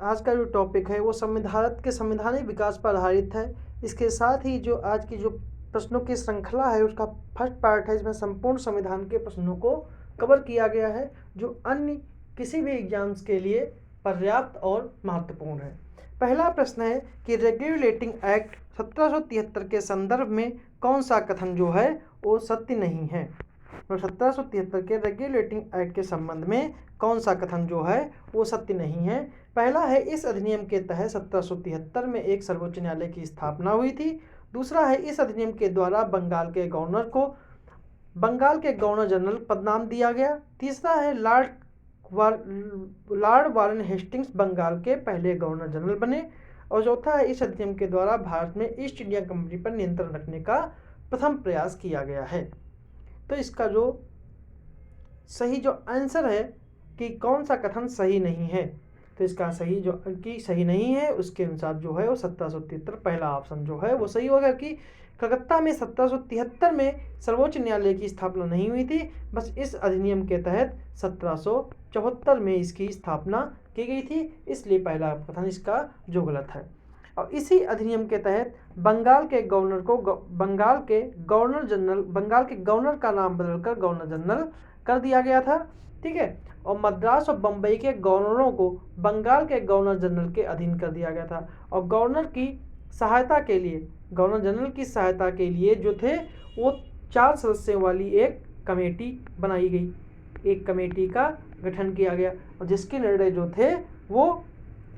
आज का जो टॉपिक है वो भारत के संवैधानिक विकास पर आधारित है। इसके साथ ही जो आज की जो प्रश्नों की श्रृंखला है उसका फर्स्ट पार्ट है, इसमें संपूर्ण संविधान के प्रश्नों को कवर किया गया है जो अन्य किसी भी एग्जाम्स के लिए पर्याप्त और महत्वपूर्ण है। पहला प्रश्न है कि रेगुलेटिंग एक्ट 1773 के संदर्भ में कौन सा कथन जो है वो सत्य नहीं है। तो 1773 के रेगुलेटिंग एक्ट के संबंध में कौन सा कथन जो है वो सत्य नहीं है। पहला है, इस अधिनियम के तहत 1773 में एक सर्वोच्च न्यायालय की स्थापना हुई थी। दूसरा है, इस अधिनियम के द्वारा बंगाल के गवर्नर को बंगाल के गवर्नर जनरल पदनाम दिया गया। तीसरा है, लॉर्ड वारेन हेस्टिंग्स बंगाल के पहले गवर्नर जनरल बने। और चौथा है, इस अधिनियम के द्वारा भारत में ईस्ट इंडिया कंपनी पर नियंत्रण रखने का प्रथम प्रयास किया गया है। तो इसका जो सही जो आंसर है कि कौन सा कथन सही नहीं है, तो इसका सही जो कि सही नहीं है उसके अनुसार जो है वो 1773 पहला ऑप्शन जो है वो सही होगा कि कलकत्ता में 1773 में सर्वोच्च न्यायालय की स्थापना नहीं हुई थी, बस इस अधिनियम के तहत 1774 में इसकी स्थापना की गई थी, इसलिए पहला कथन इसका जो गलत है। और इसी अधिनियम के तहत बंगाल के गवर्नर को बंगाल के गवर्नर का नाम बदलकर गवर्नर जनरल कर दिया गया था, ठीक है। और मद्रास और बम्बई के गवर्नरों को बंगाल के गवर्नर जनरल के अधीन कर दिया गया था। और गवर्नर जनरल की सहायता के लिए जो थे वो 4 सदस्यों वाली एक कमेटी बनाई गई, एक कमेटी का गठन किया गया और जिसके निर्णय जो थे वो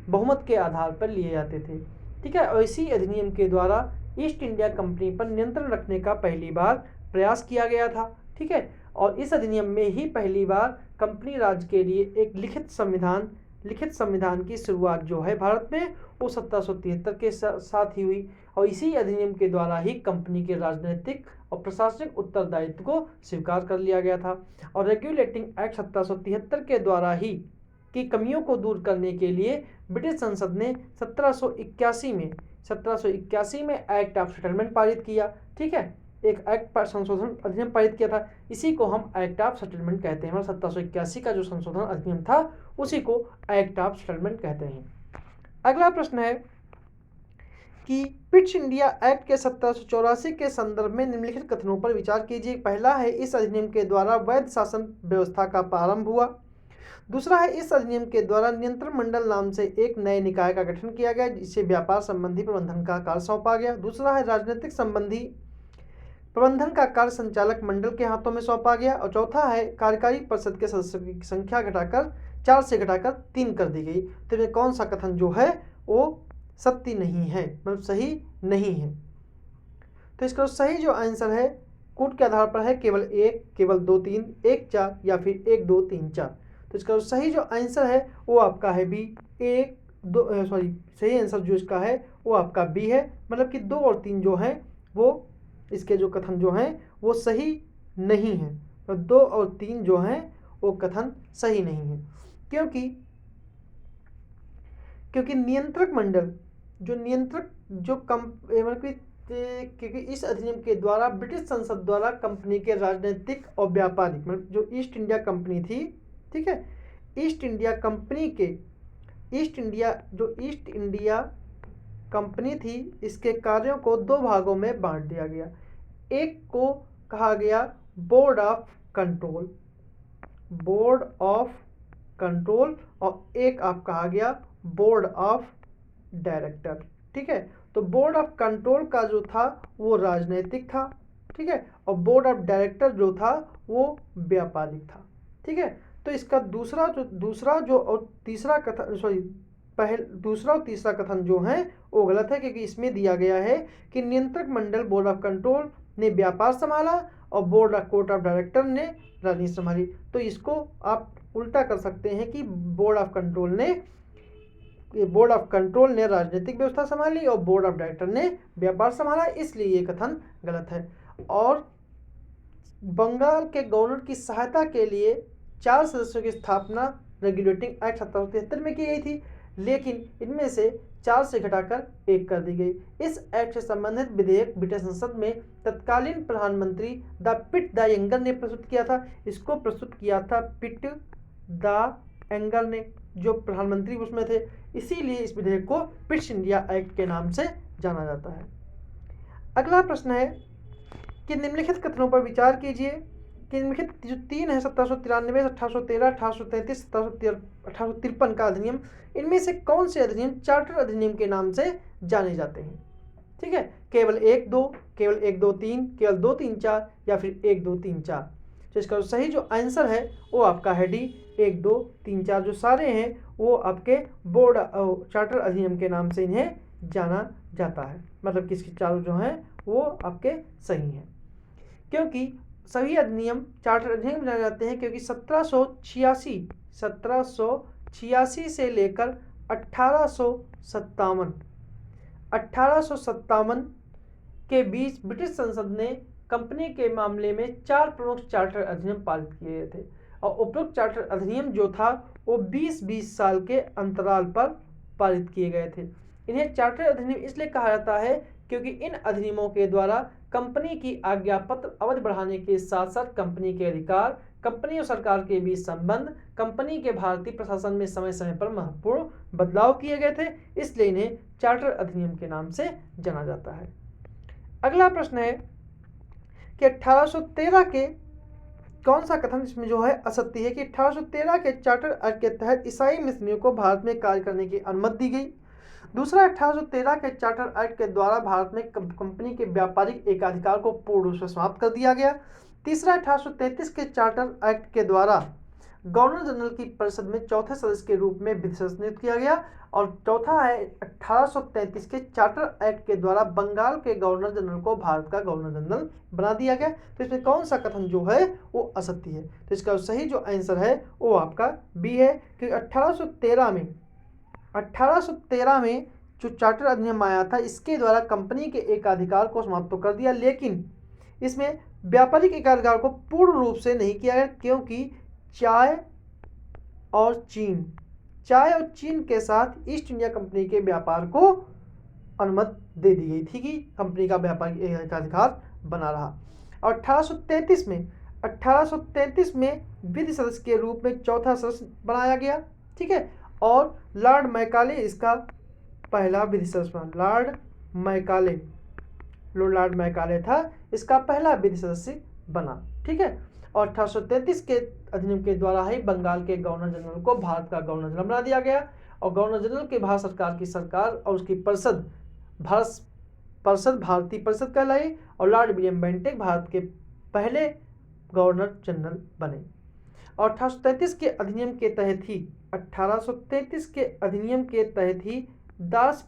बहुमत के आधार पर लिए जाते थे, ठीक है। और इसी अधिनियम के द्वारा ईस्ट इंडिया कंपनी पर नियंत्रण रखने का पहली बार प्रयास किया गया था, ठीक है। और इस अधिनियम में ही पहली बार कंपनी राज के लिए एक लिखित संविधान की शुरुआत जो है भारत में वो 1773 के साथ ही हुई। और इसी अधिनियम के द्वारा ही कंपनी के राजनीतिक और प्रशासनिक उत्तरदायित्व को स्वीकार कर लिया गया था। और रेगुलेटिंग एक्ट 1773 के द्वारा ही की कमियों को दूर करने के लिए ब्रिटिश संसद ने 1781 में एक्ट ऑफ सेटलमेंट पारित किया, ठीक है। एक एक्ट पर संशोधन अधिनियम पारित किया था, इसी को हम एक्ट ऑफ सेटलमेंट कहते हैं। 1781 का जो संशोधन अधिनियम था उसी को एक्ट ऑफ सेटलमेंट कहते हैं। अगला प्रश्न है कि पिट्स इंडिया एक्ट के 1784 के संदर्भ में निम्नलिखित कथनों पर विचार कीजिए। पहला है, इस अधिनियम के द्वारा वैध शासन व्यवस्था का प्रारंभ हुआ। दूसरा है, इस अधिनियम के द्वारा नियंत्रण मंडल नाम से एक नए निकाय का गठन किया गया जिसे व्यापार संबंधी प्रबंधन का कार्य सौंपा गया। दूसरा है, राजनीतिक संबंधी प्रबंधन का कार्य संचालक मंडल के हाथों में सौंपा गया। और चौथा है, कार्यकारी परिषद के सदस्यों की संख्या घटाकर 4 से घटाकर 3 कर दी गई। तो इसमें कौन सा कथन जो है वो सत्य नहीं है, मतलब सही नहीं है। तो इसका सही जो आंसर है कूट के आधार पर है केवल 1, केवल 2, 3, 1, 4 या फिर 1, 2, 3, 4। तो इसका सही जो आंसर है वो आपका है बी, सही आंसर जो इसका है वो आपका बी है, मतलब कि 2 और 3 जो हैं वो इसके जो कथन जो हैं वो सही नहीं है। तो 2 और 3 जो हैं वो कथन सही नहीं है, क्योंकि नियंत्रक मंडल क्योंकि इस अधिनियम के द्वारा ब्रिटिश संसद द्वारा कंपनी के राजनीतिक और व्यापारिक, मतलब जो ईस्ट इंडिया कंपनी थी, ठीक है, ईस्ट इंडिया कंपनी थी, इसके कार्यों को 2 भागों में बांट दिया गया। एक को कहा गया बोर्ड ऑफ कंट्रोल और एक आप कहा गया बोर्ड ऑफ डायरेक्टर, ठीक है। तो बोर्ड ऑफ कंट्रोल का जो था वो राजनीतिक था, ठीक है, और बोर्ड ऑफ डायरेक्टर जो था वो व्यापारिक था, ठीक है। तो इसका दूसरा और तीसरा कथन जो है वो गलत है, क्योंकि इसमें दिया गया है कि नियंत्रक मंडल बोर्ड ऑफ कंट्रोल ने व्यापार संभाला और बोर्ड ऑफ डायरेक्टर ने राजनीति संभाली। तो इसको आप उल्टा कर सकते हैं कि बोर्ड ऑफ कंट्रोल ने राजनीतिक व्यवस्था संभाली और बोर्ड ऑफ डायरेक्टर ने व्यापार संभाला, इसलिए ये कथन गलत है। और बंगाल के गवर्नर की सहायता के लिए 4 सदस्यों की स्थापना रेगुलेटिंग एक्ट 1773 में की गई थी, लेकिन इनमें से 4 से घटाकर 1 कर दी गई। इस एक्ट से संबंधित विधेयक ब्रिटिश संसद में तत्कालीन प्रधानमंत्री पिट द यंगर ने प्रस्तुत किया था। इसको प्रस्तुत किया था पिट द यंगर ने, जो प्रधानमंत्री उसमें थे, इसीलिए इस विधेयक को पिट्स इंडिया एक्ट के नाम से जाना जाता है। अगला प्रश्न है कि निम्नलिखित कथनों पर विचार कीजिए कि निम्नलिखित जो 3 है 1793, 1813, 1833, 1853 का अधिनियम, इनमें से कौन से अधिनियम चार्टर अधिनियम के नाम से जाने जाते हैं? ठीक है, केवल 1, 2, केवल 1, 2, 3, केवल 2, 3, 4 या फिर 1, 2, 3, 4। तो इसका सही जो आंसर है वो आपका है डी, 1, 2, 3, 4 जो सारे हैं वो आपके बोर्ड चार्टर अधिनियम के नाम से इन्हें जाना जाता है। मतलब कि इसके चारों जो हैं वो आपके सही हैं, क्योंकि सभी अधिनियम चार्टर अधिनियम जाने जाते हैं, क्योंकि 1786 से लेकर 1857 के बीच ब्रिटिश संसद ने कंपनी के मामले में 4 प्रमुख चार्टर अधिनियम पारित किए गए थे, और उपरोक्त चार्टर अधिनियम जो था वो 20-20 साल के अंतराल पर पारित किए गए थे। इन्हें चार्टर अधिनियम इसलिए कहा जाता है क्योंकि इन अधिनियमों के द्वारा कंपनी की आज्ञापत्र अवधि बढ़ाने के साथ साथ कंपनी के अधिकार, कंपनी और सरकार के बीच संबंध, कंपनी के भारतीय प्रशासन में समय समय पर महत्वपूर्ण बदलाव किए गए थे, इसलिए इन्हें चार्टर अधिनियम के नाम से जाना जाता है। अगला प्रश्न है कि 1813 के कौन सा कथन इसमें जो है असत्य है कि 1813 के चार्टर एक्ट के तहत ईसाई मिशनरियों को भारत में कार्य करने की अनुमति दी गई। दूसरा, 1813 के चार्टर एक्ट के द्वारा भारत में कंपनी के व्यापारिक एकाधिकार को पूर्ण रूप से समाप्त कर दिया गया। तीसरा, 1833 के चार्टर एक्ट के द्वारा गवर्नर जनरल की परिषद में चौथे सदस्य के रूप में विधि सदस्य नियुक्त किया गया। और चौथा है 1833 के चार्टर एक्ट के द्वारा बंगाल के गवर्नर जनरल को भारत का गवर्नर जनरल बना दिया गया। तो इसमें कौन सा कथन जो है वो असत्य है? तो इसका सही जो आंसर है वो आपका बी है, क्योंकि 1813 में जो चार्टर अधिनियम आया था इसके द्वारा कंपनी के एकाधिकार को समाप्त तो कर दिया, लेकिन इसमें व्यापारिक एकाधिकार को पूर्ण रूप से नहीं किया गया, क्योंकि चाय और चीन के साथ ईस्ट इंडिया कंपनी के व्यापार को अनुमति दे दी गई थी कि कंपनी का व्यापारिक एकाधिकार बना रहा। और 1833 में विधि सदस्य के रूप में चौथा सदस्य बनाया गया, ठीक है, और लॉर्ड मैकाले इसका पहला विधि सदस्य बना। लॉर्ड मैकाले था इसका पहला विधि सदस्य बना, ठीक है। और 1833 के अधिनियम के द्वारा ही बंगाल के गवर्नर जनरल को भारत का गवर्नर जनरल बना दिया गया, और गवर्नर जनरल के भारत सरकार की सरकार और उसकी परिषद भारतीय परिषद कहलाई, और लॉर्ड विलियम बेंटिक भारत के पहले गवर्नर जनरल बने। और 1833 के अधिनियम के तहत ही दास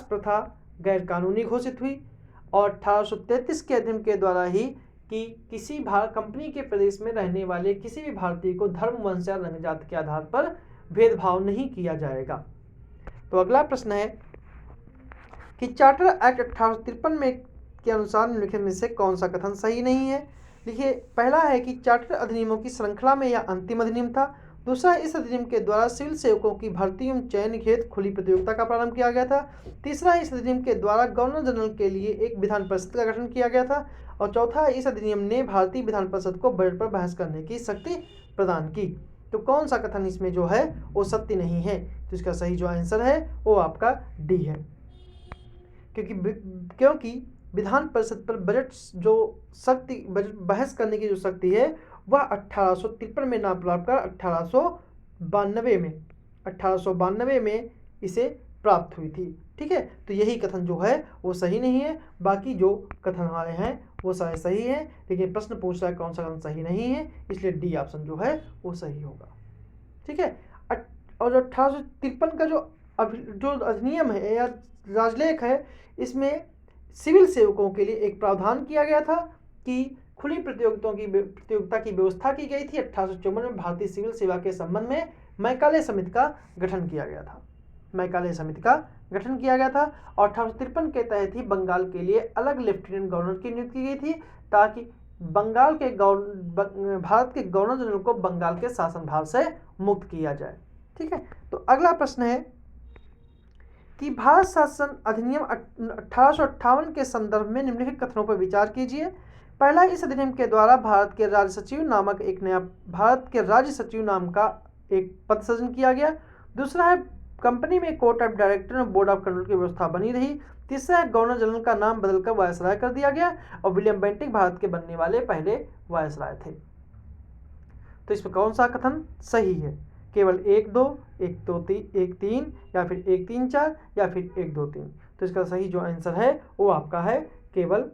प्रथा गैर कानूनी घोषित हुई, और 1833 के अधिनियम के द्वारा ही कि किसी कंपनी के प्रदेश में रहने वाले किसी भी भारतीय को धर्म, वंश या रंग जाति के आधार पर भेदभाव नहीं किया जाएगा। तो अगला प्रश्न है कि चार्टर एक्ट 1853 में के अनुसार निम्नलिखित में से कौन सा कथन सही नहीं है? देखिए, पहला है कि चार्टर अधिनियमों की श्रृंखला में यह अंतिम अधिनियम था। दूसरा, इस अधिनियम के द्वारा सिविल सेवकों की भर्ती एवं चयन हेतु खुली प्रतियोगिता का प्रारंभ किया गया था। तीसरा, इस अधिनियम के द्वारा गवर्नर जनरल के लिए एक विधान परिषद का गठन किया गया था। और चौथा, इस अधिनियम ने भारतीय विधान परिषद को बजट पर बहस करने की शक्ति प्रदान की। तो कौन सा कथन इसमें जो है वो सत्य नहीं है? तो इसका सही जो आंसर है वो आपका डी है, क्योंकि विधान परिषद पर बजट बहस करने की जो शक्ति है वह 1853 में ना प्राप्त कर 1892 में इसे प्राप्त हुई थी, ठीक है। तो यही कथन जो है वो सही नहीं है, बाकी जो कथन हमारे हैं वो सारे सही है, लेकिन प्रश्न पूछ रहा है कौन सा कथन सही नहीं है, इसलिए डी ऑप्शन जो है वो सही होगा, ठीक है। और 1853 का जो अधिनियम है या राजलेख है, इसमें सिविल सेवकों के लिए एक प्रावधान किया गया था कि खुली प्रतियोगिता की व्यवस्था की गई थी। 1854 में भारतीय सिविल सेवा के संबंध में मैकाले समिति का गठन किया गया था। और 1853 के तहत ही बंगाल के लिए अलग लेफ्टिनेंट गवर्नर की नियुक्ति की गई थी, ताकि भारत के गवर्नर जनरल को बंगाल के शासनभार से मुक्त किया जाए, ठीक है। तो अगला प्रश्न है कि भारत शासन अधिनियम 1858 के संदर्भ में निम्नलिखित कथनों पर विचार कीजिए। पहला, इस अधिनियम के द्वारा भारत के राज्य सचिव नाम का एक पद सृजन किया गया। दूसरा है कंपनी में कोर्ट ऑफ डायरेक्टर और बोर्ड ऑफ कंट्रोल की व्यवस्था बनी रही। तीसरा है गवर्नर जनरल का नाम बदलकर वायसराय कर दिया गया और विलियम बेंटिक भारत के बनने वाले पहले वायसराय थे। तो इसमें कौन सा कथन सही है? केवल 1 2, 1 2 3, 1 3 या फिर 1 3 4 या फिर 1 2 3। तो इसका सही जो आंसर है वो आपका है केवल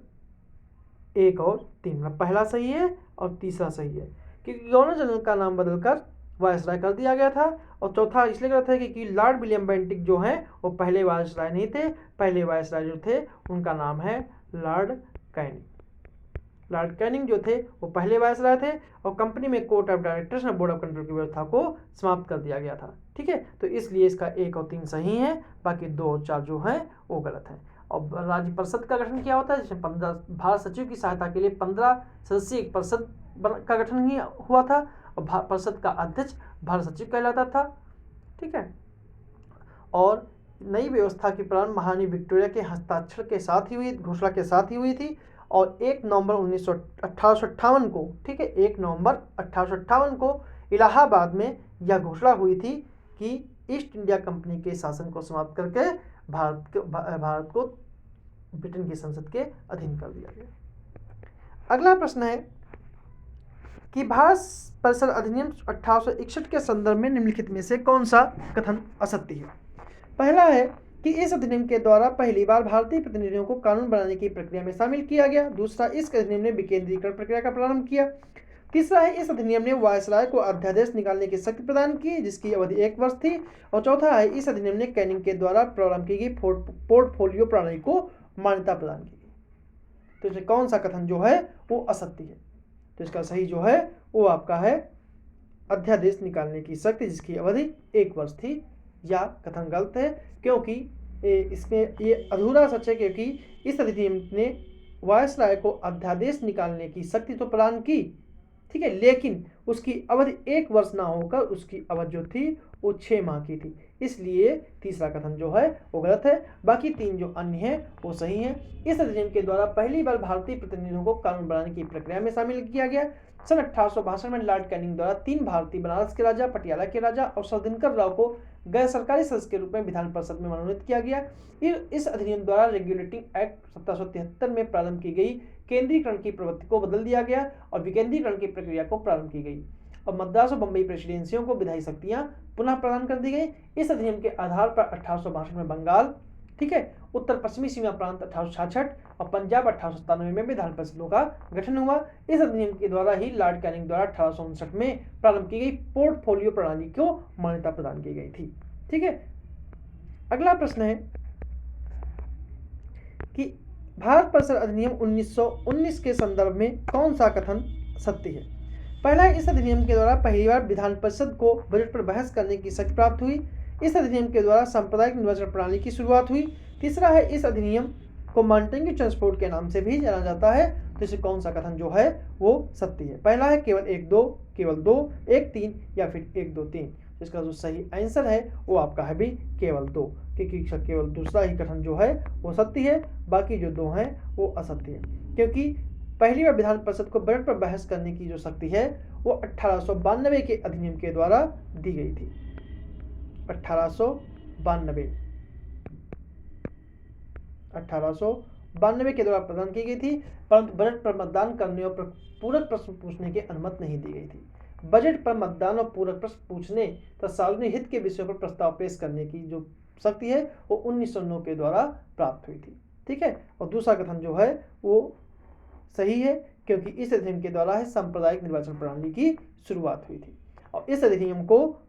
1 और 3। पहला सही है और तीसरा सही है, क्योंकि गवर्नर जनरल का नाम बदलकर वायसराय कर दिया गया था। और चौथा इसलिए गलत है क्योंकि लॉर्ड विलियम बेंटिक जो हैं वो पहले वायसराय नहीं थे। पहले वायसराय जो थे उनका नाम है लॉर्ड कैनिंग। लॉर्ड कैनिंग जो थे वो पहले वायसराय थे और कंपनी में कोर्ट ऑफ डायरेक्टर्स और बोर्ड ऑफ कंट्रोल की व्यवस्था को समाप्त कर दिया गया था। ठीक है, तो इसलिए इसका 1 और 3 सही है, बाकी 2 और 4 जो हैं वो गलत हैं। और राज्य परिषद का गठन क्या होता है? जिसमें 15 भारत सचिव की सहायता के लिए 15 सदस्यीय एक परिषद का गठन हुआ था और परिषद का अध्यक्ष भारत सचिव कहलाता था। ठीक है, और नई व्यवस्था की प्रारंभ महारानी विक्टोरिया के हस्ताक्षर के साथ ही हुई, घोषणा के साथ ही हुई थी। और 1 नवंबर 1858 को, ठीक है, 1 नवंबर 1858 को इलाहाबाद में यह घोषणा हुई थी कि ईस्ट इंडिया कंपनी के शासन को समाप्त करके भारत को ब्रिटेन की संसद के अधीन कर दिया गया। अगला प्रश्न है कि भारत परिषद अधिनियम 1861 के संदर्भ में निम्नलिखित में से कौन सा कथन असत्य है? पहला है कि इस अधिनियम के द्वारा पहली बार भारतीय प्रतिनिधियों को कानून बनाने की प्रक्रिया में शामिल किया गया। दूसरा, इस अधिनियम ने विकेंद्रीकरण प्रक्रिया का प्रारंभ किया। तीसरा है, इस अधिनियम ने वायसराय को अध्यादेश निकालने की शक्ति प्रदान की जिसकी अवधि 1 वर्ष थी। और चौथा है, इस अधिनियम ने कैनिंग के द्वारा प्रारंभ की गई पोर्टफोलियो प्रणाली को मान्यता प्रदान की गई। तो इसमें कौन सा कथन जो है वो असत्य है? तो इसका सही जो है वो आपका है अध्यादेश निकालने की शक्ति जिसकी अवधि 1 वर्ष थी। या कथन गलत है, क्योंकि इसमें ये अधूरा सच है, क्योंकि इस अधिनियम ने वायसराय को अध्यादेश निकालने की शक्ति तो प्रदान की, ठीक है, लेकिन उसकी अवधि 1 वर्ष ना होकर उसकी अवधि जो थी वो 6 माह की थी। इसलिए तीसरा कथन जो है वो गलत है। बाकी 3 जो अन्य हैं वो सही हैं। इस अधिनियम के द्वारा पहली बार भारतीय प्रतिनिधियों को कानून बनाने की प्रक्रिया में शामिल किया गया। सन 1862 में लॉर्ड कैनिंग द्वारा 3 भारतीय बनारस के राजा, पटियाला के राजा और सरदिनकर राव को गैर सरकारी सदस्य के रूप में विधान परिषद में मनोनीत किया गया। इस अधिनियम द्वारा रेगुलेटिंग एक्ट 1773 में प्रारंभ की गई केंद्रीकरण की प्रवृत्ति को बदल दिया गया और विकेंद्रीकरण की प्रक्रिया को प्रारंभ की गई और मद्रास और बम्बई प्रेसिडेंसियों को विधायी शक्तियां पुनः प्रदान कर दी गई। इस अधिनियम के आधार पर 1862 में बंगाल, ठीक है, उत्तर पश्चिमी सीमा प्रांत 1866 और पंजाब 1897 में विधान परिषदों का गठन हुआ। इस अधिनियम के द्वारा ही लॉर्ड कैनिंग द्वारा 1859 में प्रारंभ की गई पोर्टफोलियो प्रणाली को मान्यता प्रदान की गई थी। ठीक है, अगला प्रश्न है कि भारत परिषद अधिनियम 1919 के संदर्भ में कौन सा कथन सत्य है? पहला, इस अधिनियम के द्वारा पहली बार विधान परिषद को बजट पर बहस करने की शक्ति प्राप्त हुई। इस अधिनियम के द्वारा सांप्रदायिक निर्वाचन प्रणाली की शुरुआत हुई। तीसरा है, इस अधिनियम को मॉन्टेग्यू ट्रांसपोर्ट के नाम से भी जाना जाता है। तो इसे कौन सा कथन जो है वो सत्य है? पहला है केवल 1 2, केवल 2, 1 3 या फिर 1 2 3। इसका जो सही आंसर है वो आपका है भी केवल 2, क्योंकि केवल दूसरा ही कथन जो है वो सत्य है, बाकी जो 2 हैं वो असत्य है। क्योंकि पहली बार विधान परिषद को बजट पर बहस करने की जो शक्ति है वो 1892 के अधिनियम के द्वारा दी गई थी। 1892 के द्वारा प्रदान की गई थी, परंतु बजट पर मतदान करने और पूरक प्रश्न पूछने की अनुमति नहीं दी गई थी। बजट पर मतदान और पूरक प्रश्न पूछने तथा सार्वजनिक हित के विषयों पर प्रस्ताव पेश करने की जो शक्ति है वो 1909 के द्वारा प्राप्त हुई थी। ठीक है, और दूसरा कथन जो है वो सही है, क्योंकि इस अधिनियम के द्वारा सांप्रदायिक निर्वाचन प्रणाली की शुरुआत हुई थी। और इस अधिनियम को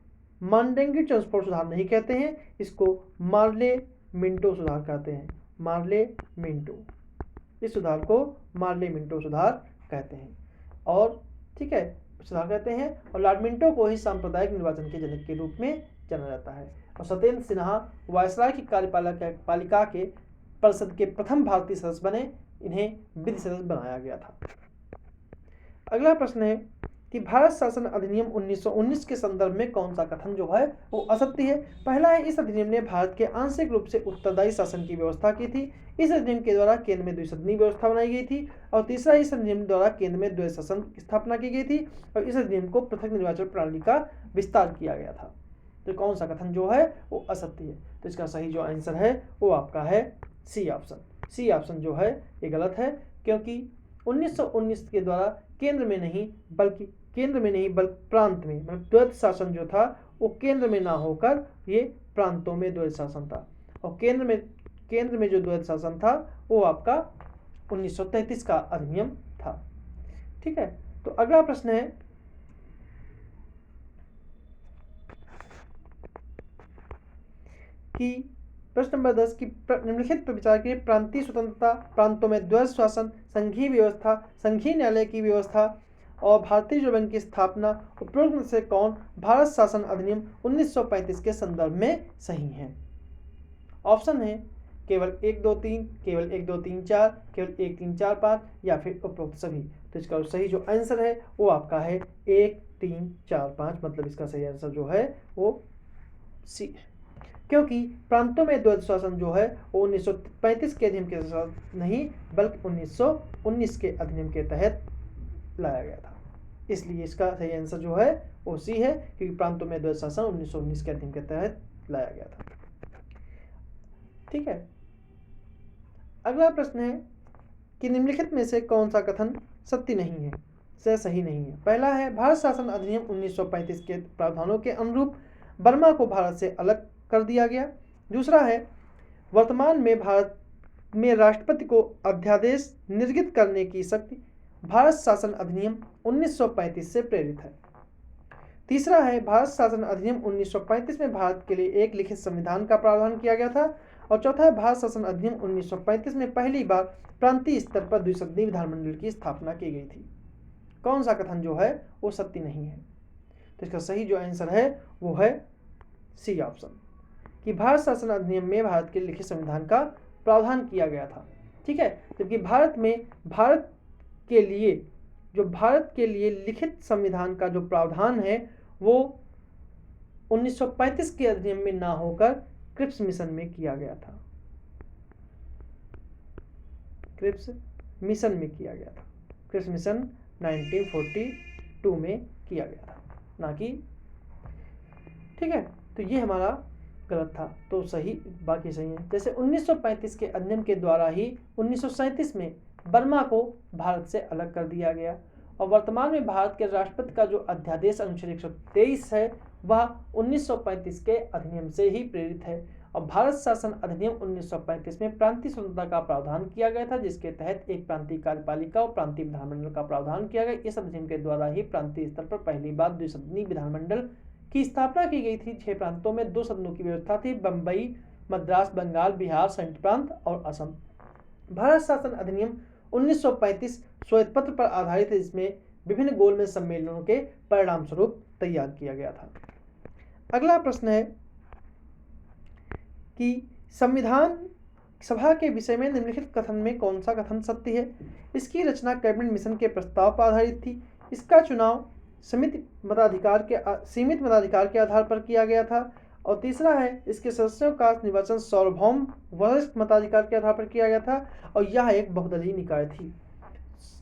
मॉन्टेग्यू ट्रांसपोर्ट सुधार नहीं कहते हैं, इसको मार्ले मिंटो सुधार कहते हैं। मार्ले मिंटो, इस सुधार को मार्ले मिंटो सुधार कहते हैं। और ठीक है, सुधार कहते हैं। और लॉर्ड मिंटो को ही सांप्रदायिक निर्वाचन के जनक के रूप में जाना जाता है। और सत्येंद्र सिन्हा वायसराय की कार्यपालिका के परिषद के प्रथम भारतीय सदस्य बने। इन्हें विधि सदस्य बनाया गया था। अगला प्रश्न है कि भारत शासन अधिनियम 1919 के संदर्भ में कौन सा कथन जो है वो असत्य है। पहला है, इस अधिनियम ने भारत के आंशिक रूप से उत्तरदायी शासन की व्यवस्था की थी। इस अधिनियम के द्वारा केंद्र में द्विसदनीय व्यवस्था बनाई गई थी। और तीसरा, इस अधिनियम द्वारा केंद्र में द्वैध शासन की स्थापना की गई थी। और इस अधिनियम को पृथक निर्वाचन प्रणाली का विस्तार किया गया था। तो कौन सा कथन जो है वो असत्य है। तो इसका सही जो आंसर है वो आपका है सी ऑप्शन। सी ऑप्शन जो है ये गलत है, क्योंकि 1919 के द्वारा केंद्र में नहीं बल्कि प्रांत में, मतलब द्वैध शासन जो था वो केंद्र में ना होकर ये प्रांतों में द्वैध शासन था। और केंद्र में जो द्वैध शासन था वो आपका 1933 का अधिनियम था। ठीक है, तो अगला प्रश्न है कि प्रश्न नंबर 10 की निम्नलिखित पर विचार करिए। प्रांतीय स्वतंत्रता, प्रांतों में द्वैध शासन, संघीय व्यवस्था, संघीय न्यायालय की व्यवस्था और भारतीय रिजर्व बैंक की स्थापना उपरोक्त में से कौन भारत शासन अधिनियम 1935 के संदर्भ में सही है। ऑप्शन है केवल 1, 2, 3, केवल 1, 2, 3, 4, केवल 1, 3, 4, 5 या फिर उपरोक्त सभी। तो इसका सही जो आंसर है वो आपका है 1, 3, 4, 5, मतलब इसका सही आंसर जो है वो सी है। क्योंकि प्रांतों में द्वैध शासन जो है वो 1935 के अधिनियम के साथ नहीं बल्कि 1919 के अधिनियम के तहत लाया गया था। इसलिए इसका सही आंसर जो है वो सी है, क्योंकि प्रांतों में द्वैध शासन 1919 के अधिनियम के तहत लाया गया था। ठीक है, अगला प्रश्न है कि निम्नलिखित में से कौन सा कथन सत्य नहीं है, से सही नहीं है। पहला है, भारत शासन अधिनियम 1935 के प्रावधानों के अनुरूप बर्मा को भारत से अलग कर दिया गया। दूसरा है, वर्तमान में भारत में राष्ट्रपति को अध्यादेश निर्गत करने की शक्ति भारत शासन अधिनियम 1935 से प्रेरित है। तीसरा है, भारत शासन अधिनियम 1935 में भारत के लिए एक लिखित संविधान का प्रावधान किया गया था। और चौथा है, भारत शासन अधिनियम 1935 में पहली बार प्रांतीय स्तर पर द्विसदनीय विधानमंडल की स्थापना की गई थी। कौन सा कथन जो है वो सत्य नहीं है। तो इसका सही जो आंसर है वो है सी ऑप्शन, कि भारत शासन अधिनियम में भारत के लिखित संविधान का प्रावधान किया गया था। ठीक है, जबकि भारत के लिए लिखित संविधान का जो प्रावधान है वो 1935 के अधिनियम में ना होकर क्रिप्स मिशन में किया गया था। क्रिप्स मिशन 1942 में किया गया था, ना कि। ठीक है, तो ये हमारा गलत था, तो सही बाकी सही है। जैसे 1935 के अधिनियम के द्वारा ही 1937 में बर्मा को भारत से अलग कर दिया गया। और वर्तमान में भारत के राष्ट्रपति का जो अध्यादेश अनुच्छेद 123 है वह 1935 के अधिनियम से ही प्रेरित है। और भारत शासन अधिनियम 1935 में प्रांतीय स्वतंत्रता का प्रावधान किया गया था, जिसके तहत एक प्रांतीय कार्यपालिका और प्रांतीय विधानमंडल का प्रावधान किया गया। इस अधिनियम के द्वारा ही प्रांतीय स्तर पर पहली बार द्विसदनीय विधानमंडल की स्थापना की गई थी। 6 प्रांतों में 2 सदनों की व्यवस्था थी, बंबई, मद्रास, बंगाल, बिहार, संयुक्त प्रांत और असम। भारत शासन अधिनियम 1935 श्वेत पत्र पर आधारित है, जिसमें विभिन्न गोलमेज सम्मेलनों के परिणाम स्वरूप तैयार किया गया था। अगला प्रश्न है कि संविधान सभा के विषय में निम्नलिखित कथन में कौन सा कथन सत्य है। इसकी रचना कैबिनेट मिशन के प्रस्ताव पर आधारित थी। इसका चुनाव सीमित मताधिकार के आधार पर किया गया था। और तीसरा है, इसके सदस्यों का निर्वाचन सार्वभौम वरिष्ठ मताधिकार के आधार पर किया गया था और यह एक बहुदलीय निकाय थी।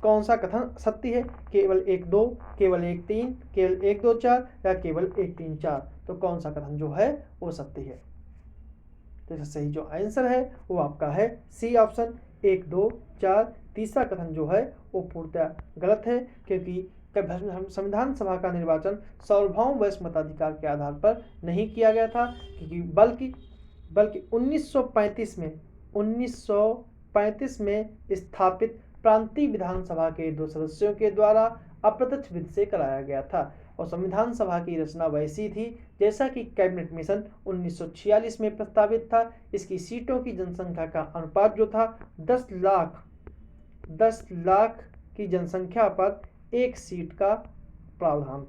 कौन सा कथन सत्य है, केवल 1, 2, केवल 1, 3, केवल 1, 2, 4 या केवल 1, 3, 4। तो कौन सा कथन जो है वो सत्य है। तो सही जो आंसर है वो आपका है सी ऑप्शन, 1, 2, 4। तीसरा कथन जो है वो पूर्णतः गलत है, क्योंकि संविधान सभा का निर्वाचन सार्वभौम वरिष्ठ मताधिकार के आधार पर नहीं किया गया था, क्योंकि बल्कि 1935 में स्थापित प्रांतीय विधानसभा के 2 सदस्यों के द्वारा अप्रत्यक्ष विधि से कराया गया था। और संविधान सभा की रचना वैसी थी जैसा कि कैबिनेट मिशन 1946 में प्रस्तावित था। इसकी सीटों की जनसंख्या का अनुपात जो था 10 लाख की जनसंख्या पर 1 सीट का प्रावधान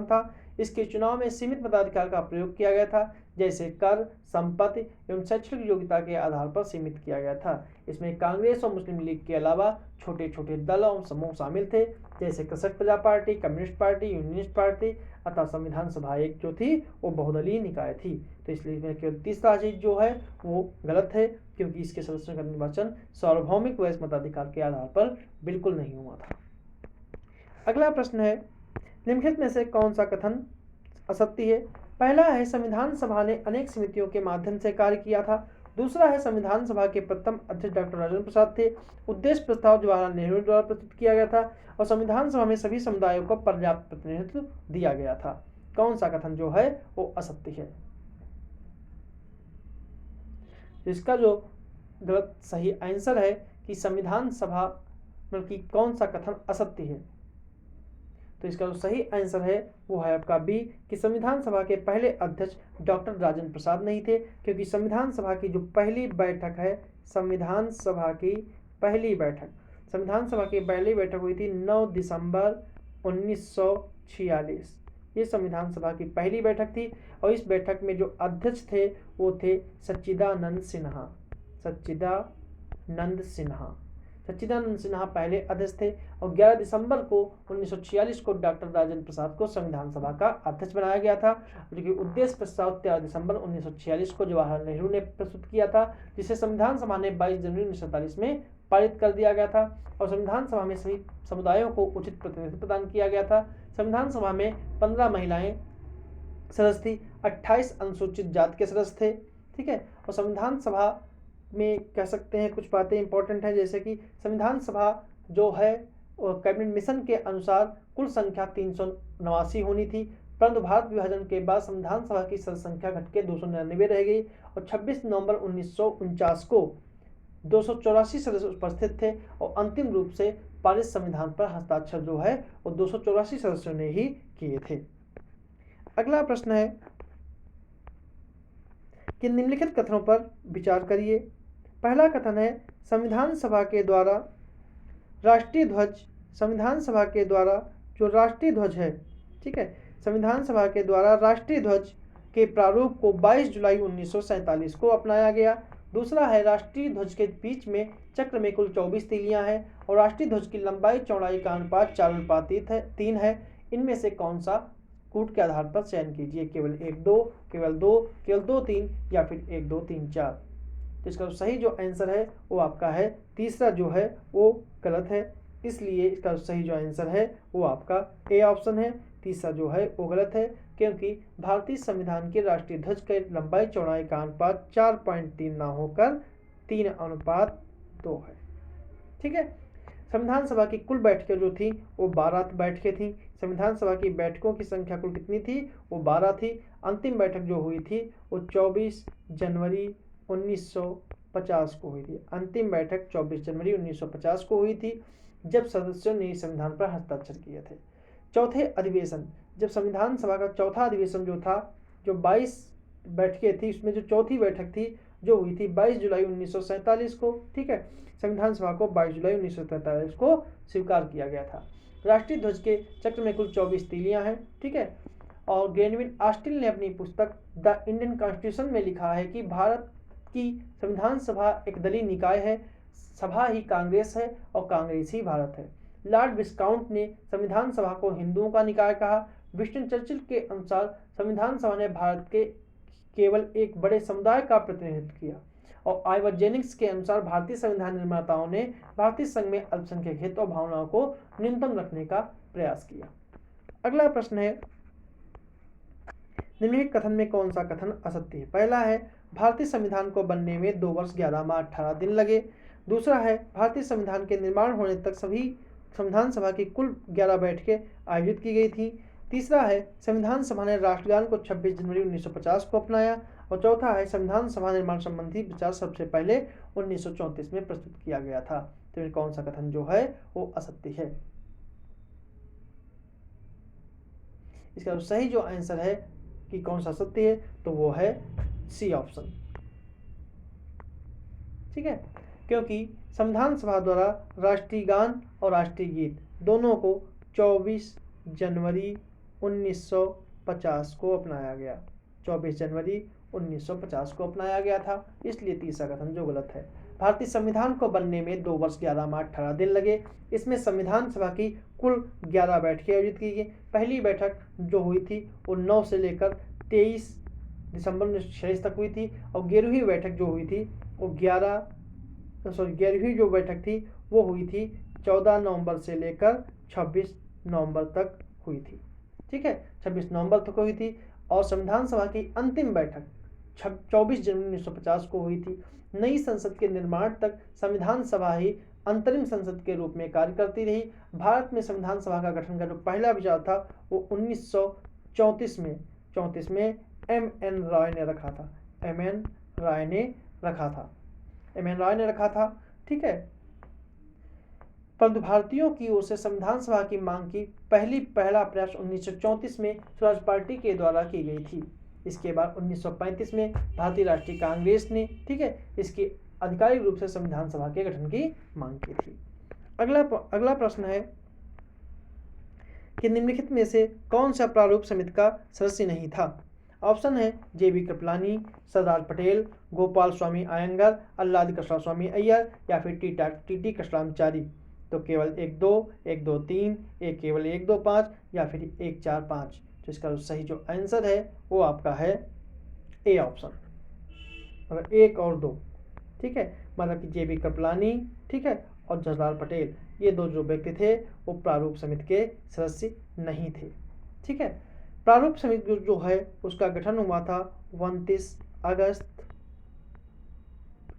था। इसके चुनाव में सीमित मताधिकार का प्रयोग किया गया था, जैसे कर, संपत्ति एवं शैक्षणिक योग्यता के आधार पर सीमित किया गया था। इसमें कांग्रेस और मुस्लिम लीग के अलावा छोटे छोटे दल और समूह शामिल थे, जैसे कृषक प्रजा party, communist party, unionist party. अतः संविधान सभा एक जो थी वो बहुदलीय निकाय थी। तो इसलिए केवल तीसरा चीज जो है वो गलत है, क्योंकि इसके सदस्यों का निर्वाचन सार्वभौमिक वैध मताधिकार के आधार पर बिल्कुल नहीं हुआ था। अगला प्रश्न है, निम्नलिखित में से कौन सा कथन असत्य है? पहला है, संविधान सभा ने अनेक समितियों के माध्यम से कार्य किया था। दूसरा है, संविधान सभा के प्रथम अध्यक्ष डॉक्टर राजेंद्र प्रसाद थे। उद्देश्य प्रस्ताव जवाहरलाल नेहरू द्वारा प्रस्तुत किया गया था और संविधान सभा में सभी समुदायों को पर्याप्त प्रतिनिधित्व दिया गया था। कौन सा कथन जो है वो असत्य है? इसका जो गलत सही आंसर है कि संविधान सभा मतलब कि कौन सा कथन असत्य है, तो इसका जो सही आंसर है वो है आपका बी, कि संविधान सभा के पहले अध्यक्ष डॉक्टर राजेंद्र प्रसाद नहीं थे, क्योंकि संविधान सभा की जो पहली बैठक है, संविधान सभा की पहली बैठक हुई थी 9 दिसंबर 1946। ये संविधान सभा की पहली बैठक थी और इस बैठक में जो अध्यक्ष थे वो थे सच्चिदानंद सिन्हा पहले अध्यक्ष थे और 11 दिसंबर को 1946 को डॉक्टर राजेंद्र प्रसाद को संविधान सभा का अध्यक्ष बनाया गया था, जो कि उद्देश्य प्रस्ताव 13 दिसंबर 1946 को जवाहरलाल नेहरू ने प्रस्तुत किया था, जिसे संविधान सभा ने 22 जनवरी 1947 में पारित कर दिया गया था और संविधान सभा में सभी समुदायों को उचित प्रतिनिधित्व प्रदान किया गया था। संविधान सभा में 15 महिलाएं सदस्य थी, 28 अनुसूचित जाति के सदस्य थे। ठीक है, और संविधान सभा में कह सकते हैं कुछ बातें इंपॉर्टेंट हैं, जैसे कि संविधान सभा जो है कैबिनेट मिशन के अनुसार कुल संख्या 389 होनी थी, परंतु भारत विभाजन के बाद संविधान सभा की सदस्य संख्या घट के 299 रह गई और 26 नवंबर 1949 को 284 सदस्य उपस्थित थे और अंतिम रूप से पारित संविधान पर हस्ताक्षर जो है वो 284 सदस्यों ने ही किए थे। अगला प्रश्न है कि निम्नलिखित कथनों पर विचार करिए। पहला कथन है, संविधान सभा के द्वारा राष्ट्रीय ध्वज जो राष्ट्रीय ध्वज है, ठीक है, संविधान सभा के द्वारा राष्ट्रीय ध्वज के प्रारूप को 22 जुलाई 1947 को अपनाया गया। दूसरा है, राष्ट्रीय ध्वज के बीच में चक्र में कुल 24 तीलियां हैं और राष्ट्रीय ध्वज की लंबाई चौड़ाई का अनुपात 4:3 है। इनमें से कौन सा कूट के आधार पर चयन कीजिए, केवल 1-2, केवल 2, केवल 2-3 या फिर 1-2-3-4। तो इसका सही जो आंसर है वो आपका है तीसरा जो है वो गलत है, इसलिए इसका सही जो आंसर है वो आपका ए ऑप्शन है। तीसरा जो है वो गलत है, क्योंकि भारतीय संविधान के राष्ट्रीय ध्वज के लंबाई चौड़ाई का अनुपात 4.3 ना होकर 3:2 है। ठीक है, संविधान सभा की कुल बैठकें जो थी वो 12 बैठकें थी। संविधान सभा की बैठकों की संख्या कुल कितनी थी? वो 12 थी। अंतिम बैठक जो हुई थी वो 24 जनवरी 1950 को हुई थी। अंतिम बैठक 24 जनवरी 1950 को हुई थी, जब सदस्यों ने संविधान पर हस्ताक्षर किए थे। चौथे अधिवेशन, जब संविधान सभा का चौथा अधिवेशन जो था, जो 22 बैठकें थी, उसमें जो चौथी बैठक थी जो हुई थी 22 जुलाई 1947 को। ठीक है, संविधान सभा को 22 जुलाई 1947 को स्वीकार किया गया था। राष्ट्रीय ध्वज के चक्र में कुल 24 तीलियां हैं। ठीक है, और ग्रेनविन ऑस्टिन ने अपनी पुस्तक द इंडियन कॉन्स्टिट्यूशन में लिखा है कि भारत की संविधान सभा एक दलीय निकाय है, सभा ही कांग्रेस है और कांग्रेस ही भारत है। लॉर्ड विस्काउंट ने संविधान सभा को हिंदुओं का निकाय कहा। विंस्टन चर्चिल के अनुसार संविधान सभा ने भारत के केवल एक बड़े समुदाय का प्रतिनिधित्व किया और आइवर जेनिंग्स के अनुसार भारतीय संविधान निर्माताओं ने भारतीय संघ में अल्पसंख्यक हित और भावनाओं को न्यूनतम रखने का प्रयास किया। अगला प्रश्न है, निम्नलिखित कथन में कौन सा कथन असत्य है? पहला है, भारतीय संविधान को बनने में 2 वर्ष 11 माह 18 दिन लगे। दूसरा है, भारतीय संविधान के निर्माण होने तक सभी संविधान सभा की कुल 11 बैठकें आयोजित की गई थी। तीसरा है, संविधान सभा ने राष्ट्रगान को 26 जनवरी 1950 को अपनाया। और चौथा है, संविधान सभा निर्माण संबंधी विचार सबसे पहले 1934 में प्रस्तुत किया गया था। तो कौन सा कथन जो है वो असत्य है? इसका जो सही जो आंसर है कि कौन सा सत्य है, तो वो है सी ऑप्शन। ठीक है, क्योंकि संविधान सभा द्वारा राष्ट्रीय गान और राष्ट्रीय गीत दोनों को 24 जनवरी 1950 को अपनाया गया। 24 जनवरी 1950 को अपनाया गया था, इसलिए तीसरा कथन जो गलत है। भारतीय संविधान को बनने में 2 वर्ष 11 माह 18 दिन लगे। इसमें संविधान सभा की कुल 11 बैठकें आयोजित की गई। पहली बैठक जो हुई थी वो 9 से लेकर 23 दिसंबर 1946 तक हुई थी, और 11वीं बैठक जो हुई थी वो 11वीं जो बैठक थी वो हुई थी 14 नवंबर से लेकर 26 नवंबर तक हुई थी। ठीक है, 26 नवंबर तक हुई थी। और संविधान सभा की अंतिम बैठक 24 जनवरी 1950 को हुई थी। नई संसद के निर्माण तक संविधान सभा ही अंतरिम संसद के रूप में कार्य करती रही। भारत में संविधान सभा का गठन का जो पहला विचार था वो 1934 में M.N. रॉय ने रखा था। M.N. रॉय ने रखा था। ठीक है, परंतु भारतीयों की ओर से संविधान सभा की मांग की पहला प्रयास 1934 में स्वराज पार्टी के द्वारा की गई थी। इसके बाद 1935 में भारतीय राष्ट्रीय कांग्रेस ने, ठीक है, इसकी आधिकारिक रूप से संविधान सभा के गठन की मांग की थी। अगला प्रश्न है कि निम्नलिखित में से कौन सा प्रारूप समिति का सदस्य नहीं था। ऑप्शन है JB कृपलानी, सरदार पटेल, गोपाल स्वामी अयंगर, आह्लाद कृष्ण स्वामी अय्यर या फिर TT कृष्णाचारी। तो केवल 1 2, 1 2 3, एक केवल 1 2 5 या फिर 1 4 5। तो इसका सही जो आंसर है वो आपका है ए ऑप्शन, मतलब 1 और 2। ठीक है, मतलब कि JB कृपलानी, ठीक है, और सरदार पटेल, ये 2 जो व्यक्ति थे वो प्रारूप समिति के सदस्य नहीं थे। ठीक है, प्रारूप समिति जो है उसका गठन हुआ था 29 अगस्त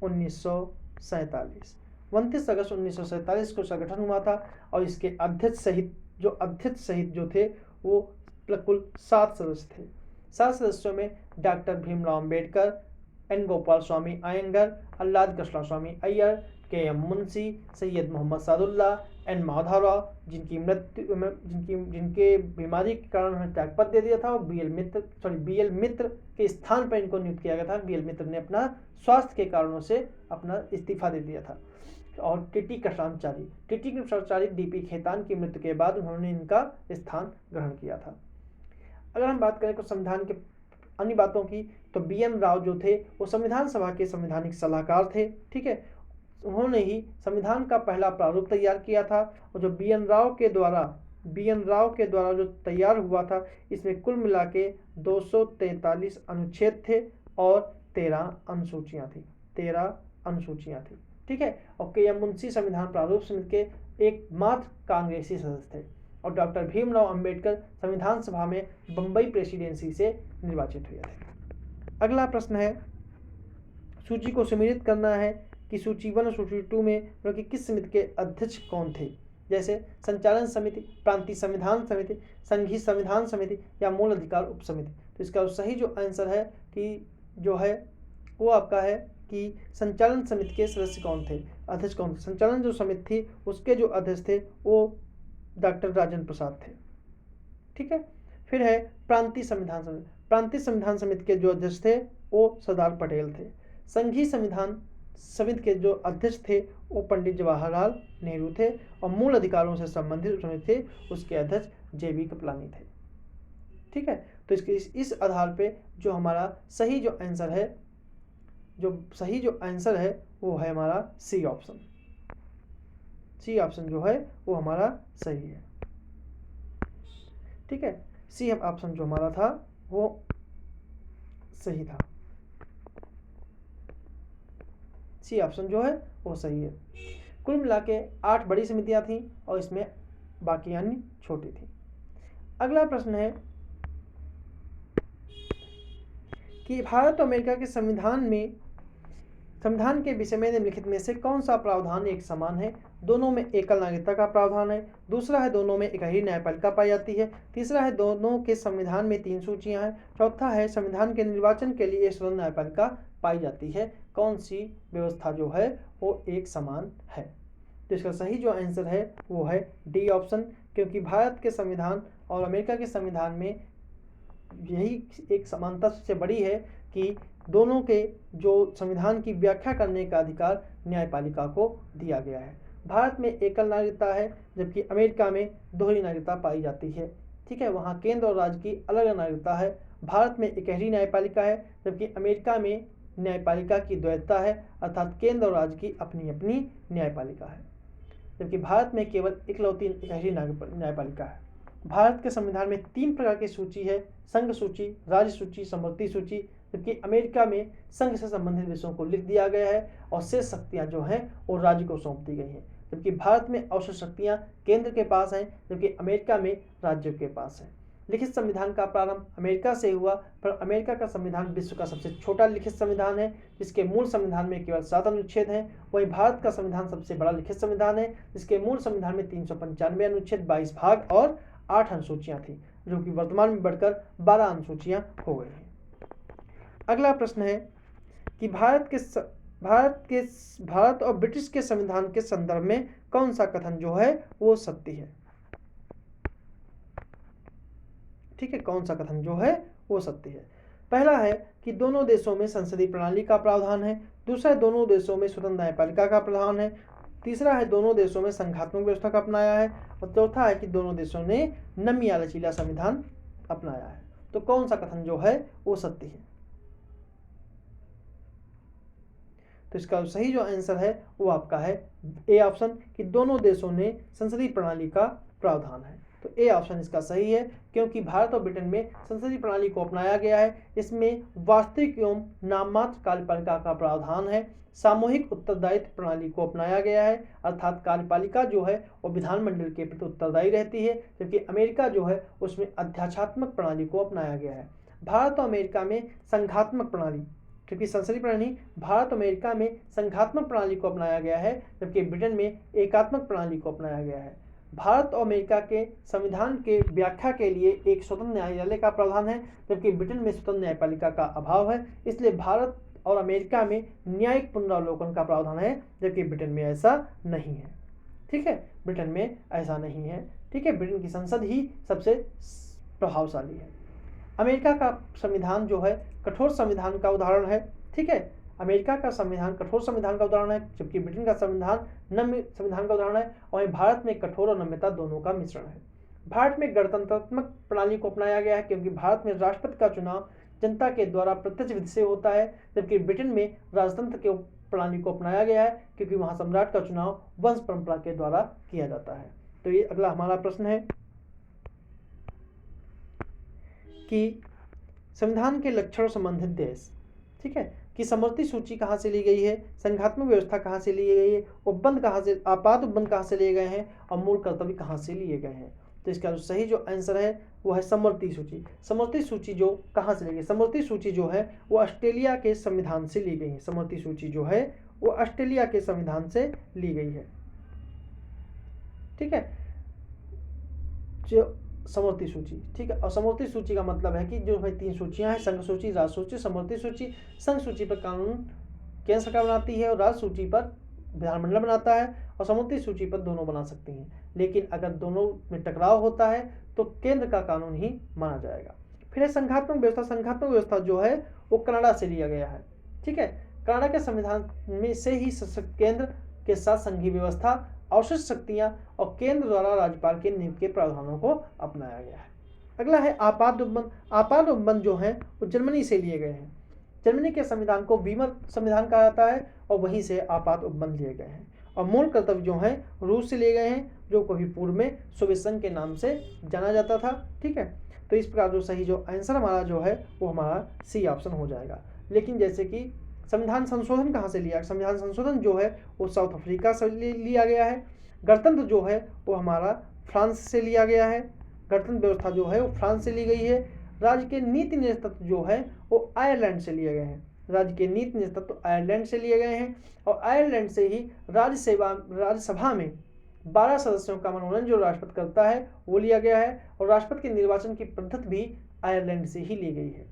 1947। 29 अगस्त 1947 को इसका गठन हुआ था, और इसके अध्यक्ष सहित जो थे वो कुल 7 सदस्य थे। 7 सदस्यों में डॉक्टर भीमराव अम्बेडकर, N. गोपाल स्वामी अयंगर, आह्लाद कृष्ण स्वामी अय्यर, KM मुंशी, सैयद मोहम्मद सादुल्ला, N. माधवराव, जिनके बीमारी के कारण उन्हें त्यागपत्र दे दिया था, और BL मित्र के स्थान पर इनको नियुक्त किया गया था। BL मित्र ने अपना स्वास्थ्य के कारणों से अपना इस्तीफा दे दिया था। और TT कृष्णाचारी DP खेतान की मृत्यु के बाद उन्होंने इनका स्थान ग्रहण किया था। अगर हम बात करें कुछ संविधान के अन्य बातों की, तो BN राव जो थे वो संविधान सभा के संवैधानिक सलाहकार थे। ठीक है, उन्होंने ही संविधान का पहला प्रारूप तैयार किया था, और जो BN राव के द्वारा जो तैयार हुआ था, इसमें कुल मिला के 243 अनुच्छेद थे और 13 अनुसूचियाँ थी। ठीक है, और KM मुंशी संविधान प्रारूप समिति के एकमात्र कांग्रेसी सदस्य थे, और डॉक्टर भीमराव अंबेडकर संविधान सभा में बम्बई प्रेसिडेंसी से निर्वाचित हुए थे। अगला प्रश्न है, सूची को सम्मिलित करना है कि सूची 1 और सूची 2 में मतलब कि किस समिति के अध्यक्ष कौन थे। जैसे संचालन समिति, प्रांतीय संविधान समिति, संघीय संविधान समिति या मूल अधिकार उप समिति। तो इसका सही जो आंसर है कि जो है वो आपका है कि संचालन समिति के सदस्य कौन थे, अध्यक्ष कौन थे। संचालन जो समिति थी उसके जो अध्यक्ष थे वो डॉक्टर राजेंद्र प्रसाद थे। ठीक है, फिर है प्रांतीय संविधान समिति। प्रांतीय संविधान समिति के जो अध्यक्ष थे वो सरदार पटेल थे। संघीय संविधान समिति के जो अध्यक्ष थे वो पंडित जवाहरलाल नेहरू थे, और मूल अधिकारों से संबंधित समिति थे उसके अध्यक्ष JB कृपलानी थे। ठीक है, तो इस आधार पे जो हमारा सही जो आंसर है वो है हमारा सी ऑप्शन। सी ऑप्शन जो है वो हमारा सही है। ठीक है, सी ऑप्शन जो हमारा था वो सही था। सी ऑप्शन जो है वो सही है। कुल मिला के 8 बड़ी समितियां थीं और इसमें बाकी अन्य छोटी थी। अगला प्रश्न है कि भारत और अमेरिका के संविधान के विषय में निम्नलिखित में से कौन सा प्रावधान एक समान है। दोनों में एकल नागरिकता का प्रावधान है। दूसरा है दोनों में एक ही न्यायपालिका पाई जाती है। तीसरा है दोनों के संविधान में 3 सूचियां हैं। चौथा है संविधान के निर्वाचन के लिए एक स्वतंत्र न्यायपालिका पाई जाती है। कौन सी व्यवस्था जो है वो एक समान है। तो इसका सही जो आंसर है वो है डी ऑप्शन, क्योंकि भारत के संविधान और अमेरिका के संविधान में यही एक समानता सबसे बड़ी है कि दोनों के जो संविधान की व्याख्या करने का अधिकार न्यायपालिका को दिया गया है। भारत में एकल नागरिकता है जबकि अमेरिका में दोहरी नागरिकता पाई जाती है। ठीक है, वहाँ केंद्र और राज्य की अलग अलग नागरिकता है। भारत में इकहरी न्यायपालिका है, जबकि अमेरिका में न्यायपालिका की द्वैतता है, अर्थात केंद्र और राज्य की अपनी अपनी न्यायपालिका है, जबकि भारत में केवल इकलौती इकहरी न्यायपालिका है। भारत के संविधान में 3 प्रकार की सूची है, संघ सूची, राज्य सूची, समवर्ती सूची, जबकि अमेरिका में संघ से संबंधित विषयों को लिख दिया गया है और शेष शक्तियाँ जो हैं वो राज्य को सौंप दी गई हैं, जबकि भारत में अवसर शक्तियाँ केंद्र के पास हैं, जबकि अमेरिका में राज्यों के पास है। लिखित संविधान का प्रारंभ अमेरिका से हुआ, पर अमेरिका का संविधान विश्व का सबसे छोटा लिखित संविधान है, जिसके मूल संविधान में केवल 7 अनुच्छेद हैं। वहीं भारत का संविधान सबसे बड़ा लिखित संविधान है, जिसके मूल संविधान में 395 अनुच्छेद, 22 भाग और 8 अनुसूचियाँ थी, जो कि वर्तमान में बढ़कर 12 अनुसूचियाँ हो गई हैं। अगला प्रश्न है कि भारत और ब्रिटिश के संविधान के संदर्भ में कौन सा कथन जो है वो सत्य है। ठीक है, कौन सा कथन जो है वो सत्य है। पहला है कि दोनों देशों में संसदीय प्रणाली का प्रावधान है। दूसरा है दोनों देशों में स्वतंत्र न्यायपालिका का प्रावधान है। तीसरा है दोनों देशों में संघात्मक व्यवस्था का अपनाया है। और चौथा है कि दोनों देशों ने नम्य या लचीला संविधान अपनाया है। तो कौन सा कथन जो है वो सत्य है। तो इसका सही जो आंसर है वो आपका है ए ऑप्शन, कि दोनों देशों ने संसदीय प्रणाली का प्रावधान है। तो ए ऑप्शन इसका सही है, क्योंकि भारत और ब्रिटेन में संसदीय प्रणाली को अपनाया गया है। इसमें वास्तविक एवं नाममात्र कार्यपालिका का प्रावधान है। सामूहिक उत्तरदायित्व प्रणाली को अपनाया गया है, अर्थात कार्यपालिका जो है वो विधानमंडल के प्रति उत्तरदायी रहती है, जबकि अमेरिका जो है उसमें अध्यात्मक प्रणाली को अपनाया गया है। भारत और अमेरिका में संघात्मक प्रणाली, क्योंकि संसदीय प्रणाली भारत अमेरिका में संघात्मक प्रणाली को अपनाया गया है, जबकि ब्रिटेन में एकात्मक प्रणाली को अपनाया गया है। भारत और अमेरिका के संविधान के व्याख्या के लिए एक स्वतंत्र न्यायालय का प्रावधान है, जबकि ब्रिटेन में स्वतंत्र न्यायपालिका का अभाव है। इसलिए भारत और अमेरिका में न्यायिक पुनरावलोकन का प्रावधान है, जबकि ब्रिटेन में ऐसा नहीं है। ठीक है, ब्रिटेन में ऐसा नहीं है। ठीक है, ब्रिटेन की संसद ही सबसे प्रभावशाली है। अमेरिका का संविधान जो है कठोर संविधान का उदाहरण है। ठीक है, अमेरिका का संविधान कठोर संविधान का उदाहरण है, जबकि ब्रिटेन का संविधान नम्य संविधान का उदाहरण है। और भारत में कठोर और नम्यता दोनों का मिश्रण है। भारत में गणतंत्रात्मक प्रणाली को अपनाया गया है, क्योंकि भारत में राष्ट्रपति का चुनाव जनता के द्वारा प्रत्यक्ष विधि से होता है, जबकि ब्रिटेन में राजतंत्र के प्रणाली को अपनाया गया है, क्योंकि वहाँ सम्राट का चुनाव वंश परंपरा के द्वारा किया जाता है। तो ये अगला हमारा प्रश्न है कि संविधान के लक्षण संबंधित देश। ठीक है, कि समवर्ती सूची कहाँ से ली गई है, संघात्मक व्यवस्था कहाँ से ली गई है, उपबंध कहाँ से, आपात उपबंध कहाँ से लिए गए हैं और मूल कर्तव्य कहाँ से लिए गए हैं। तो इसका जो सही जो आंसर है वो है समवर्ती सूची। समवर्ती सूची जो कहाँ से ली गई, समवर्ती सूची जो है वो ऑस्ट्रेलिया के संविधान से ली गई है। समवर्ती सूची जो है वो ऑस्ट्रेलिया के संविधान से ली गई है। ठीक है, जो समवर्ती सूची। ठीक है, और समवर्ती सूची का मतलब है कि जो भाई 3 सूचियां हैं, संघ सूची, राज्य सूची, समवर्ती सूची। संघ सूची पर कानून केंद्र सरकार बनाती है और राज्य सूची पर विधानमंडल बनाता है, और समवर्ती सूची पर दोनों बना सकती हैं। लेकिन अगर दोनों में टकराव होता है तो केंद्र का कानून ही माना जाएगा। फिर है संघात्मक व्यवस्था। संघात्मक व्यवस्था जो है वो कनाडा से लिया गया है। ठीक है, कनाडा के संविधान में से ही केंद्र के साथ संघीय व्यवस्था, अवशिष्ट शक्तियां और केंद्र द्वारा राज्यपाल के नियुक्ति के प्रावधानों को अपनाया गया है। अगला है आपात उपबंध। आपात उपबंध जो है वो जर्मनी से लिए गए हैं। जर्मनी के संविधान को वीमर संविधान कहा जाता है और वहीं से आपात उपबंध लिए गए हैं। और मूल कर्तव्य जो है रूस से लिए गए हैं, जो कभी पूर्व में सोवियत संघ के नाम से जाना जाता था। ठीक है, तो इस प्रकार जो सही जो आंसर हमारा जो है वो हमारा सी ऑप्शन हो जाएगा। लेकिन जैसे कि संविधान संशोधन कहाँ से लिया, संविधान संशोधन जो है वो साउथ अफ्रीका से लिया गया है। गणतंत्र जो है वो हमारा फ्रांस से लिया गया है। गणतंत्र व्यवस्था जो है वो फ्रांस से ली गई है। राज्य के नीति नेतृत्व जो है वो आयरलैंड से लिए गए हैं। राज्य के नीति नेतृत्व आयरलैंड से लिए गए हैं और आयरलैंड से ही राज्यसभा में 12 सदस्यों का मनोनयन जो राष्ट्रपति करता है वो लिया गया है और राष्ट्रपति के निर्वाचन की पद्धति भी आयरलैंड से ही ली गई है।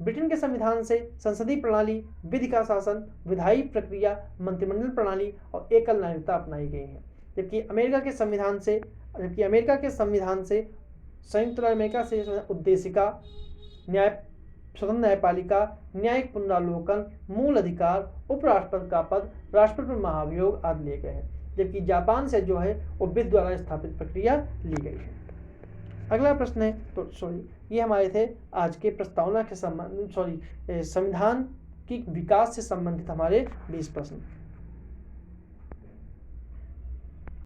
ब्रिटेन के संविधान से संसदीय प्रणाली, विधि का शासन, विधायी प्रक्रिया, मंत्रिमंडल प्रणाली और एकल नागरिकता अपनाई गई है। जबकि अमेरिका के संविधान से संयुक्त राज्य अमेरिका से उद्देशिका, स्वतंत्र न्यायपालिका, न्यायिक पुनरावलोकन, मूल अधिकार, उपराष्ट्रपति का पद, राष्ट्रपति महाभियोग आदि लिए गए हैं। जबकि जापान से जो है वो विधि द्वारा स्थापित प्रक्रिया ली गई है। अगला प्रश्न है, तो सॉरी, ये हमारे थे आज के प्रस्तावना के संबंध, संविधान की विकास से संबंधित हमारे 20 प्रश्न।